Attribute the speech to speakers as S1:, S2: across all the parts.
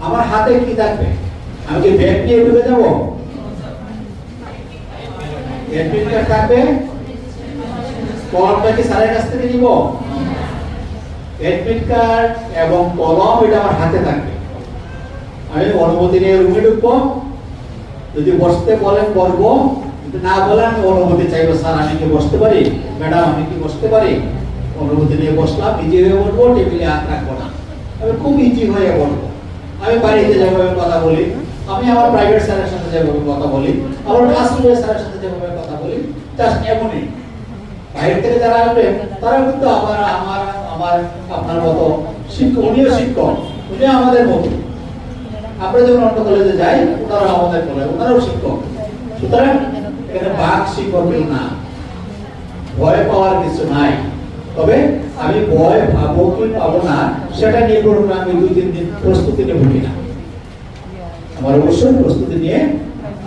S1: আমার হাতে কি থাকবে? আমি কি ব্যাগ নিয়ে ঢুকে যাবো? অ্যাডমিট কার্ড থাকবে, কলমটা কি স্যারের কাছ থেকে নিব? অ্যাডমিট কার্ড এবং কলম এটা আমার হাতে থাকবে। আমি অনুমতি নিয়ে রুমে ঢুকবো, যদি বসতে বলেন বসবো, যদি না বলেন আমি অনুমতি চাইবো, স্যার আমি কি বসতে পারি, ম্যাডাম আমি কি বসতে পারি। অনুমতি নিয়ে বসলাম, ইজি হয়ে বসবো, টেবিলে হাত রাখবো না, আমি খুব ইজি হয়ে বসবো। আমি বাড়িতে যেভাবে কথা বলি, আমি আমার প্রাইভেট স্যারের সাথে যেভাবে কথা বলি, আমার ক্লাসরুমের স্যারের সাথে যেভাবে কথা বলি, জাস্ট এমনই। বাইরে থেকে যারা আসবে তারা কিন্তু আমার আপনার মতো শিক্ষক, উনিও শিক্ষক, উনিও আমাদের মতো। আমরা যখন অন্য কলেজে যাই ওনারা আমাদের কলেজ, ওনারাও শিক্ষক। সুতরাং এখানে বাক শিক্ষক না, ভয় পাওয়ার কিছু নাই। তবে আমি ভয় পাবো কি পাবো না সেটা নির্ভর করে আমি 2-3 দিন প্রস্তুতি নেব কিনা। আমার অবশ্যই প্রস্তুতি নিয়ে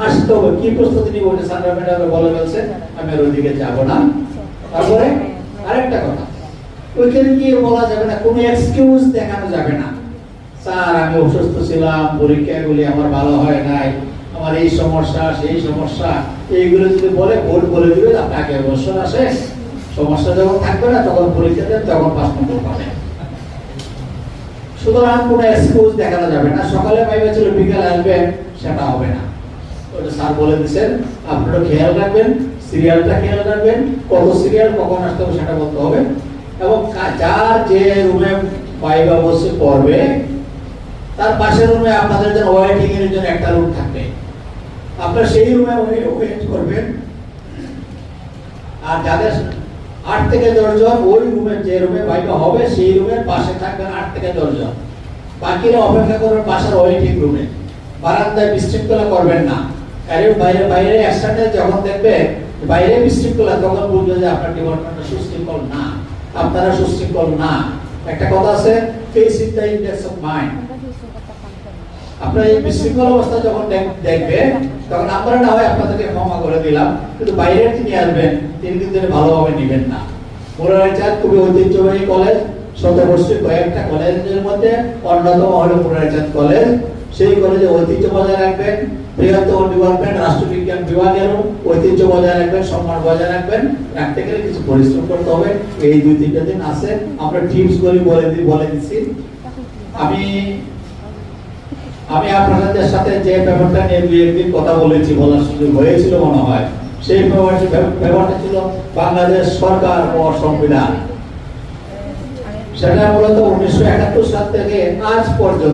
S1: আসতে হবে। কি প্রস্তুতি নিব ওটা স্যার ম্যাডাম বলে বলছে, আমি আর ওইদিকে যাব না। তারপরে আরেকটা কথা, ওইখানে গিয়ে বলা যাবে না, কোনো এক্সকিউজ দেখানো যাবে না। স্যার আমি অসুস্থ ছিলাম, পরীক্ষাগুলি আমার ভালো হয় নাই, আমার এই সমস্যা সেই সমস্যা, এইগুলো যদি বলে বোর্ড বলে দিবে আপনাকে বছর আসে, সমস্যা যখন থাকবে না তখন পরীক্ষা দেন, তখন 5 নম্বর পাবেন। সুতরাং কোনো এক্সকিউজ দেখানো যাবে না। সকালে পাইবে ছিল বিকালে আসবেন, সেটা হবে না। ওটা স্যার বলে দিয়েছেন, আপনারা খেয়াল রাখবেন, সিরিয়ালটা খেয়াল রাখবেন, কত সিরিয়াল কখন আসতে হবে সেটা বলতে হবে। এবং যার যে রুমে পাইবা বসে পড়বে তার পাশের রুমে আপনাদের জন্য ওয়েটিং এর জন্য একটা রুম থাকবে, আপনারা সেই রুমে ওয়েট করবেন। আর যাদের 8 থেকে 10 জন ওই রুমে, যে রুমে বাইবা হবে সেই রুমের পাশে থাকবেন 8 থেকে 10 জন। বাকিরা অপেক্ষা করবেন পাশের ওয়েটিং রুমে। বারান্দায় বিশৃঙ্খলা করবেন না, কারণ বাইরে একসাথে যখন দেখবে বাইরে বিশৃঙ্খলা, তখন বুঝবে যে আপনার ডিপার্টমেন্টটা সুশৃঙ্খল না, আপনারা সুশৃঙ্খল না। একটা কথা আছে, face in the index of mind. আপনার এই বিশৃঙ্খল অবস্থা যখন দেখবে তখন আমরা না হয় আপনাদেরকে ক্ষমা করে দিলাম, কিন্তু বাইরের যিনি আসবেন তিনি কিন্তু ভালোভাবে নেবেন না। মুরারচাঁদ খুবই ঐতিহ্যবাহী কলেজ, শতবর্ষী কয়েকটা কলেজের মধ্যে অন্যতম হলো মুরারচাঁদ কলেজ। সেই কলেজে ঐতিহ্য বজায় রাখবেন, বৃহত্তম ডিপার্টমেন্ট রাষ্ট্রবিজ্ঞান বিভাগেরও ঐতিহ্য বজায় রাখবেন, সম্মান বজায় রাখবেন। রাখতে গেলে কিছু পরিশ্রম করতে হবে। এই 2-3টা দিন আছে, আমরা টিপস গুলি বলে দিচ্ছি। আমি আপনাদের সাথে যে ব্যাপারটা নিয়ে 2-1 দিন কথা বলেছি, বলার সুযোগ হয়েছিল মনে হয়, সেই ব্যাপারটা ছিল বাংলাদেশ সরকার ও সংবিধান। সেটা মূলত 1971 সাল থেকে আজ পর্যন্ত